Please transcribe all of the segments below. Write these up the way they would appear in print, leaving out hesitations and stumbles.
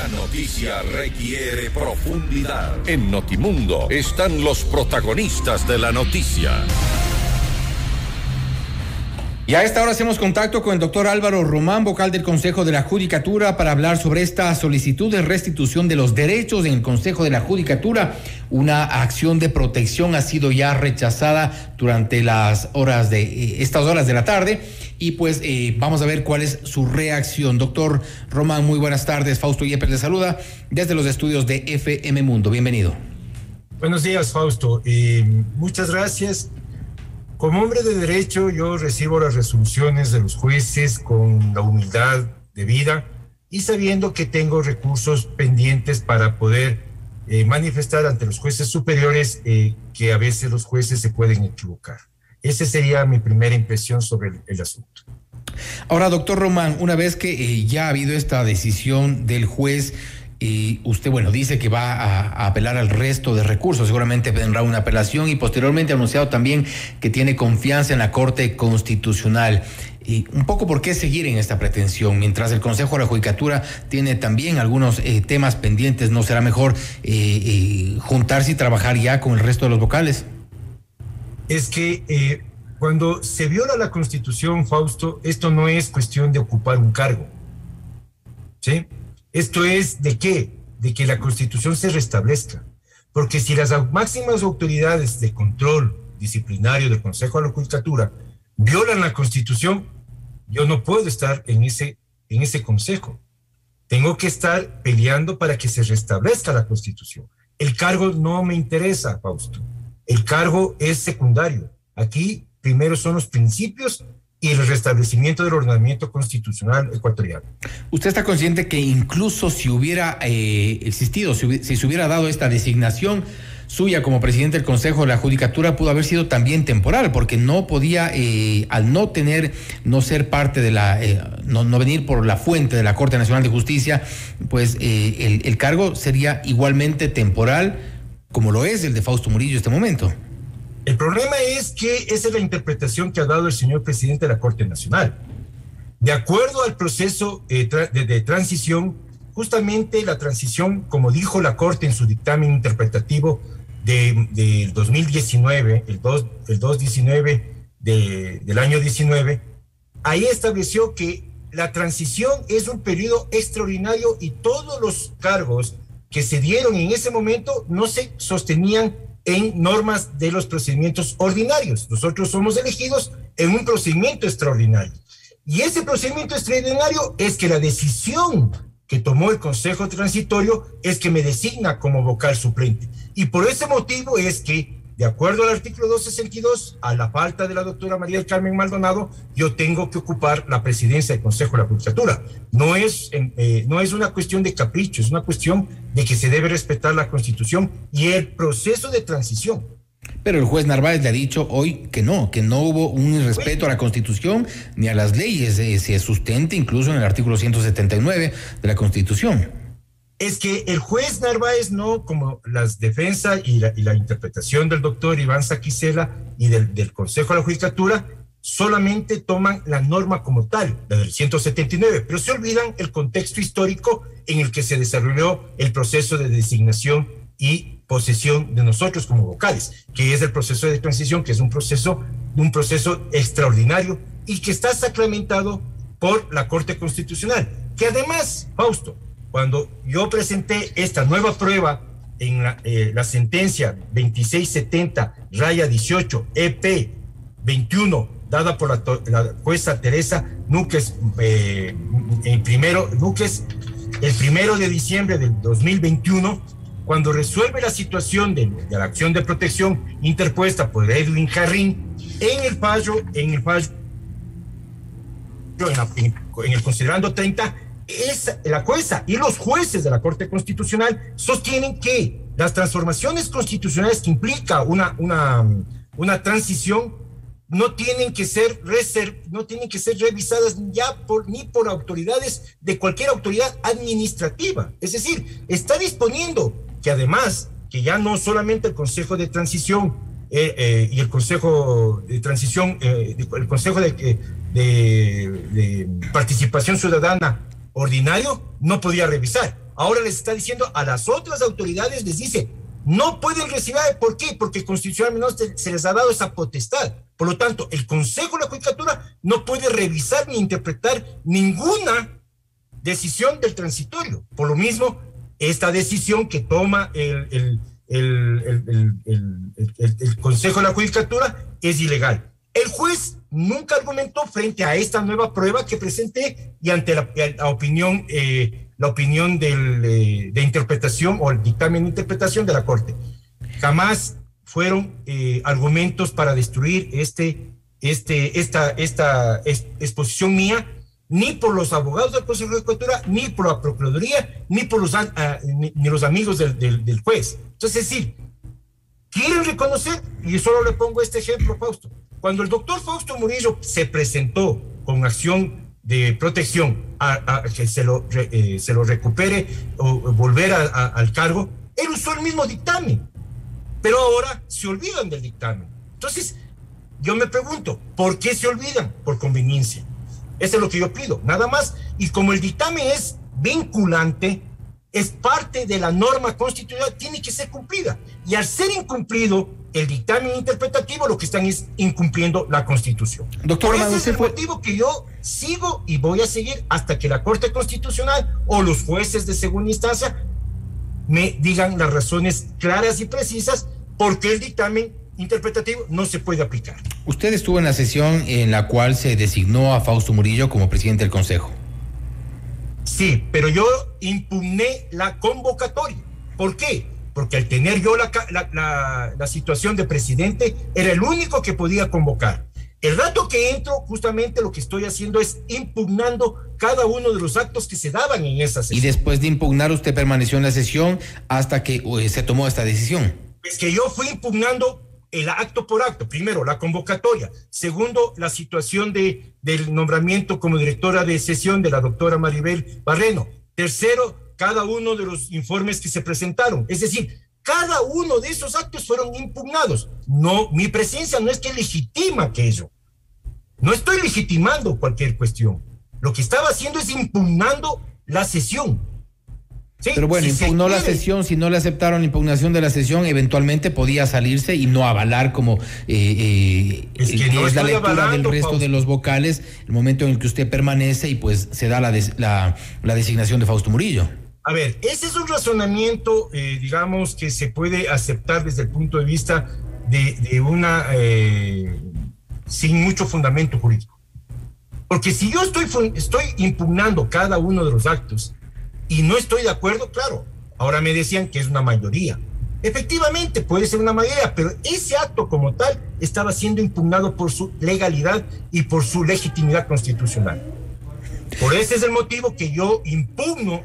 La noticia requiere profundidad. En Notimundo están los protagonistas de la noticia. Y a esta hora hacemos contacto con el doctor Álvaro Román, vocal del Consejo de la Judicatura, para hablar sobre esta solicitud de restitución de los derechos en el Consejo de la Judicatura. Una acción de protección ha sido ya rechazada durante estas horas de la tarde. Y pues vamos a ver cuál es su reacción. Doctor Román, muy buenas tardes. Fausto Yepes le saluda desde los estudios de FM Mundo. Bienvenido. Buenos días, Fausto. Muchas gracias. Como hombre de derecho, yo recibo las resoluciones de los jueces con la humildad debida y sabiendo que tengo recursos pendientes para poder manifestar ante los jueces superiores que a veces los jueces se pueden equivocar. Esa sería mi primera impresión sobre el asunto. Ahora, doctor Román, una vez que ya ha habido esta decisión del juez, y usted, dice que va a apelar al resto de recursos, seguramente vendrá una apelación y posteriormente ha anunciado también que tiene confianza en la Corte Constitucional. Y un poco, ¿por qué seguir en esta pretensión? Mientras el Consejo de la Judicatura tiene también algunos temas pendientes, ¿no será mejor juntarse y trabajar ya con el resto de los vocales? Es que cuando se viola la Constitución, Fausto, esto no es cuestión de ocupar un cargo, ¿sí? Esto es ¿de qué? De que la Constitución se restablezca. Porque si las máximas autoridades de control disciplinario del Consejo de la Judicatura violan la Constitución, yo no puedo estar en ese consejo. Tengo que estar peleando para que se restablezca la Constitución. El cargo no me interesa, Fausto. El cargo es secundario. Aquí primero son los principios y el restablecimiento del ordenamiento constitucional ecuatoriano. ¿Usted está consciente que incluso si hubiera existido, si se hubiera dado esta designación suya como presidente del Consejo de la Judicatura, pudo haber sido también temporal, porque no podía, al no ser parte de no venir por la fuente de la Corte Nacional de Justicia, pues el cargo sería igualmente temporal, como lo es el de Fausto Murillo en este momento? El problema es que esa es la interpretación que ha dado el señor presidente de la Corte Nacional. De acuerdo al proceso de transición, justamente la transición, como dijo la Corte en su dictamen interpretativo del 2019, el 2/19 del año 19, ahí estableció que la transición es un periodo extraordinario y todos los cargos que se dieron en ese momento no se sostenían en normas de los procedimientos ordinarios. Nosotros somos elegidos en un procedimiento extraordinario. Y ese procedimiento extraordinario es que la decisión que tomó el Consejo Transitorio es que me designa como vocal suplente. Y por ese motivo es que, de acuerdo al artículo 262, a la falta de la doctora María del Carmen Maldonado, yo tengo que ocupar la presidencia del Consejo de la Judicatura. No es una cuestión de capricho, es una cuestión de que se debe respetar la Constitución y el proceso de transición. Pero el juez Narváez le ha dicho hoy que no hubo un irrespeto a la Constitución ni a las leyes, se sustenta incluso en el artículo 179 de la Constitución. Es que el juez Narváez no, como las defensas y la interpretación del doctor Iván Saquicela y del Consejo de la Judicatura, solamente toman la norma como tal, la del 179, pero se olvidan el contexto histórico en el que se desarrolló el proceso de designación y posesión de nosotros como vocales, que es el proceso de transición, que es un proceso extraordinario y que está sacramentado por la Corte Constitucional, que además, Fausto, cuando yo presenté esta nueva prueba en la sentencia 2670-18 EP 21, dada por la jueza Teresa Núquez, el 1 de diciembre del 2021, cuando resuelve la situación de la acción de protección interpuesta por Edwin Jarrín, en el considerando 30, la jueza y los jueces de la Corte Constitucional sostienen que las transformaciones constitucionales que implica una transición no tienen que ser revisadas ni por autoridades de cualquier autoridad administrativa. Es decir, está disponiendo que además, que ya no solamente el Consejo de Transición y el Consejo de Transición, el Consejo de Participación Ciudadana ordinario no podía revisar. ahora les está diciendo a las otras autoridades, les dice, no pueden recibir. ¿Por qué? Porque constitucionalmente se les ha dado esa potestad. Por lo tanto, el Consejo de la Judicatura no puede revisar ni interpretar ninguna decisión del transitorio. Por lo mismo, esta decisión que toma el Consejo de la Judicatura es ilegal. El juez nunca argumentó frente a esta nueva prueba que presenté y ante la opinión de interpretación o el dictamen de interpretación de la Corte. Jamás fueron argumentos para destruir esta exposición mía, ni por los abogados del Consejo de Judicatura, ni por la Procuraduría, ni por ni los amigos del juez. Entonces, es decir, quieren reconocer, y solo le pongo este ejemplo, Fausto. Cuando el doctor Fausto Murillo se presentó con acción de protección a que se lo recupere o volver al cargo, él usó el mismo dictamen, pero ahora se olvidan del dictamen. Entonces, yo me pregunto, ¿por qué se olvidan? Por conveniencia. Eso es lo que yo pido, nada más. Y como el dictamen es vinculante, es parte de la norma constitucional, tiene que ser cumplida. Y al ser incumplido el dictamen interpretativo, lo que están es incumpliendo la Constitución. Doctor Román, ese es el motivo que yo sigo y voy a seguir hasta que la Corte Constitucional o los jueces de segunda instancia me digan las razones claras y precisas por qué el dictamen interpretativo no se puede aplicar. Usted estuvo en la sesión en la cual se designó a Fausto Murillo como presidente del Consejo. Sí, pero yo impugné la convocatoria. ¿Por qué? Porque al tener yo la situación de presidente, era el único que podía convocar. El rato que entro, justamente lo que estoy haciendo es impugnando cada uno de los actos que se daban en esa sesión. Y después de impugnar, usted permaneció en la sesión hasta que se tomó esta decisión. Es que yo fui impugnando el acto por acto. Primero, la convocatoria. Segundo, la situación del nombramiento como directora de sesión de la doctora Maribel Barreno. Tercero, cada uno de los informes que se presentaron. Es decir, cada uno de esos actos fueron impugnados. No, mi presencia no es que legitima aquello. No estoy legitimando cualquier cuestión. Lo que estaba haciendo es impugnando la sesión. Sí, pero bueno, impugnó la sesión, si no le aceptaron la impugnación de la sesión, eventualmente podía salirse y no avalar como es la lectura del resto, Fausto, de los vocales, el momento en el que usted permanece y pues se da la designación de Fausto Murillo. A ver, ese es un razonamiento, digamos, que se puede aceptar desde el punto de vista de una, sin mucho fundamento jurídico. Porque si yo estoy impugnando cada uno de los actos y no estoy de acuerdo, claro, ahora me decían que es una mayoría. Efectivamente, puede ser una mayoría, pero ese acto como tal estaba siendo impugnado por su legalidad y por su legitimidad constitucional. Por ese es el motivo que yo impugno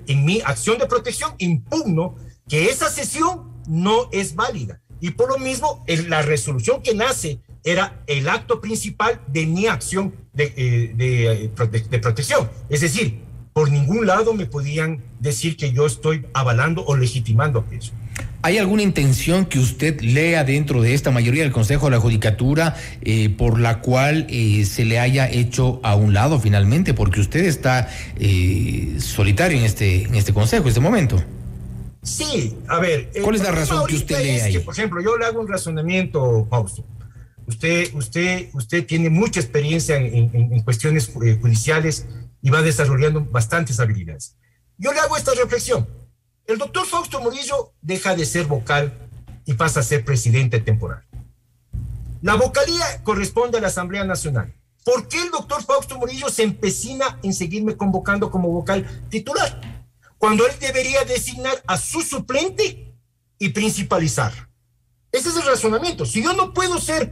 en mi acción de protección, impugno que esa sesión no es válida. Y por lo mismo, la resolución que nace era el acto principal de mi acción de protección. Es decir, por ningún lado me podían decir que yo estoy avalando o legitimando aquello. ¿Hay alguna intención que usted lea dentro de esta mayoría del Consejo de la Judicatura por la cual se le haya hecho a un lado finalmente? Porque usted está solitario en este Consejo, en este momento. Sí, a ver. ¿Cuál es la razón que usted lee ahí? Que, por ejemplo, yo le hago un razonamiento, Fausto. Usted tiene mucha experiencia en cuestiones judiciales y va desarrollando bastantes habilidades. Yo le hago esta reflexión. El doctor Fausto Murillo deja de ser vocal y pasa a ser presidente temporal. La vocalía corresponde a la Asamblea Nacional. ¿Por qué el doctor Fausto Murillo se empecina en seguirme convocando como vocal titular? Cuando él debería designar a su suplente y principalizar. Ese es el razonamiento. Si yo no puedo ser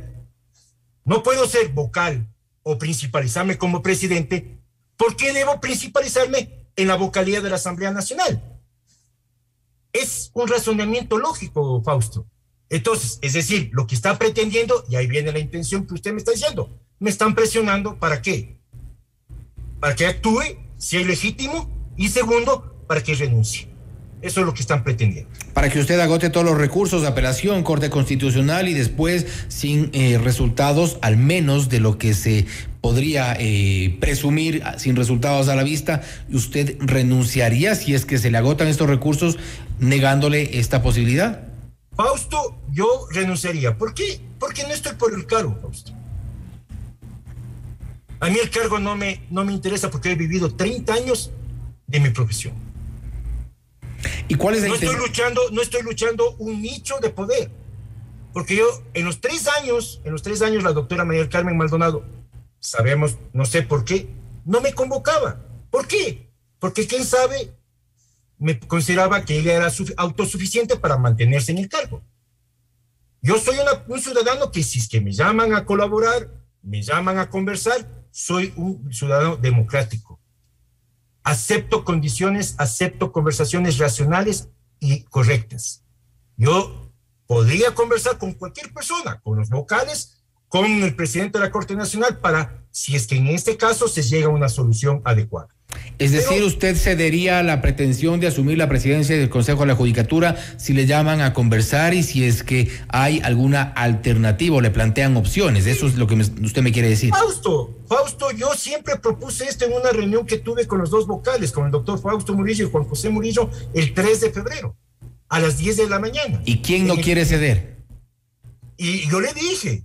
vocal o principalizarme como presidente, ¿por qué debo principalizarme en la vocalía de la Asamblea Nacional? Es un razonamiento lógico, Fausto. Entonces, es decir, lo que está pretendiendo, y ahí viene la intención que usted me está diciendo, me están presionando, ¿para qué? Para que actúe, si es legítimo, y segundo, para que renuncie. Eso es lo que están pretendiendo. Para que usted agote todos los recursos de apelación, Corte Constitucional, y después, sin resultados, al menos de lo que se podría presumir sin resultados a la vista. ¿Usted renunciaría si es que se le agotan estos recursos negándole esta posibilidad? Fausto, yo renunciaría. ¿Por qué? Porque no estoy por el cargo, Fausto. A mí el cargo no me interesa porque he vivido 30 años de mi profesión. ¿Y cuál es no estoy luchando un nicho de poder. Porque yo, en los tres años, la doctora María del Carmen Maldonado, sabemos, no sé por qué, no me convocaba. ¿Por qué? Porque quién sabe, me consideraba que ella era autosuficiente para mantenerse en el cargo. Yo soy un ciudadano que si es que me llaman a colaborar, me llaman a conversar, soy un ciudadano democrático. Acepto condiciones, acepto conversaciones racionales y correctas. Yo podría conversar con cualquier persona, con los vocales, con el presidente de la Corte Nacional, para, si es que en este caso se llega a una solución adecuada. Es decir, ¿usted cedería a la pretensión de asumir la presidencia del Consejo de la Judicatura si le llaman a conversar y si es que hay alguna alternativa o le plantean opciones? Eso es lo que usted me quiere decir. Fausto, yo siempre propuse esto en una reunión que tuve con los dos vocales, con el doctor Fausto Murillo y Juan José Murillo, el 3 de febrero, a las 10 de la mañana. ¿Y quién no quiere ceder? Y yo le dije,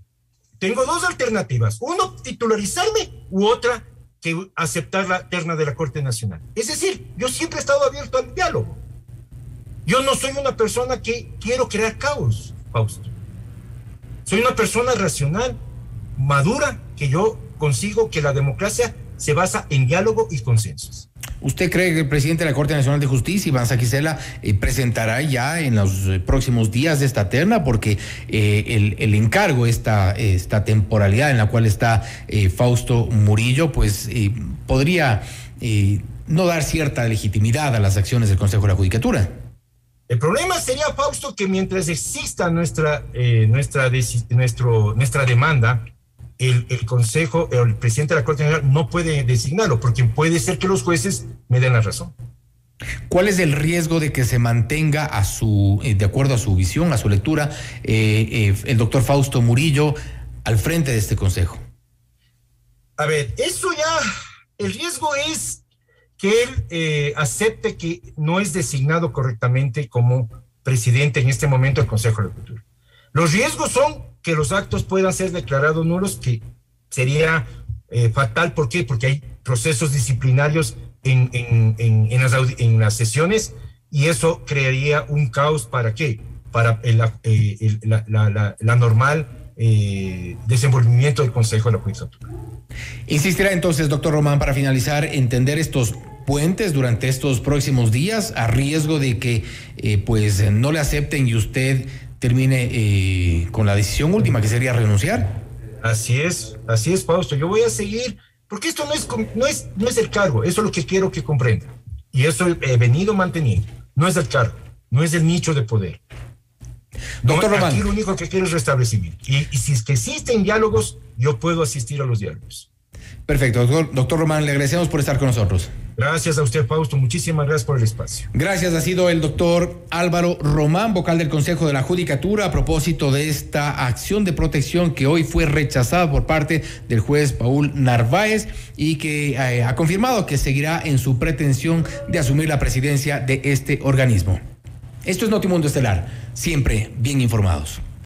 tengo dos alternativas, uno, titularizarme, u otra, que aceptar la terna de la Corte Nacional. Es decir, yo siempre he estado abierto al diálogo. Yo no soy una persona que quiero crear caos, Fausto. Soy una persona racional, madura, que yo consigo que la democracia se basa en diálogo y consensos. ¿Usted cree que el presidente de la Corte Nacional de Justicia, Iván Saquicela, presentará ya en los próximos días de esta terna? Porque el encargo, esta temporalidad en la cual está Fausto Murillo, pues podría no dar cierta legitimidad a las acciones del Consejo de la Judicatura. El problema sería, Fausto, que mientras exista nuestra demanda, el Consejo, el presidente de la Corte General no puede designarlo, porque puede ser que los jueces me den la razón. ¿Cuál es el riesgo de que se mantenga de acuerdo a su visión, a su lectura, el doctor Fausto Murillo al frente de este Consejo? A ver, el riesgo es que él acepte que no es designado correctamente como presidente en este momento del Consejo de la Cultura. Los riesgos son que los actos puedan ser declarados nulos, que sería fatal. ¿Por qué? Porque hay procesos disciplinarios en las sesiones, y eso crearía un caos. ¿Para qué? Para la normal desenvolvimiento del Consejo de la Judicatura. Insistirá entonces, doctor Román, para finalizar, entender estos puentes durante estos próximos días, a riesgo de que pues no le acepten y usted termine con la decisión última, que sería renunciar. Así es, Fausto. Yo voy a seguir, porque esto no es el cargo, eso es lo que quiero que comprenda. Y eso he venido manteniendo. No es el cargo, no es el nicho de poder. Doctor Román. Aquí lo único que quiero es restablecimiento. Y si es que existen diálogos, yo puedo asistir a los diálogos. Perfecto, doctor Román, le agradecemos por estar con nosotros. Gracias a usted, Fausto. Muchísimas gracias por el espacio. Gracias. Ha sido el doctor Álvaro Román, vocal del Consejo de la Judicatura, a propósito de esta acción de protección que hoy fue rechazada por parte del juez Paul Narváez y que ha confirmado que seguirá en su pretensión de asumir la presidencia de este organismo. Esto es Notimundo Estelar, siempre bien informados.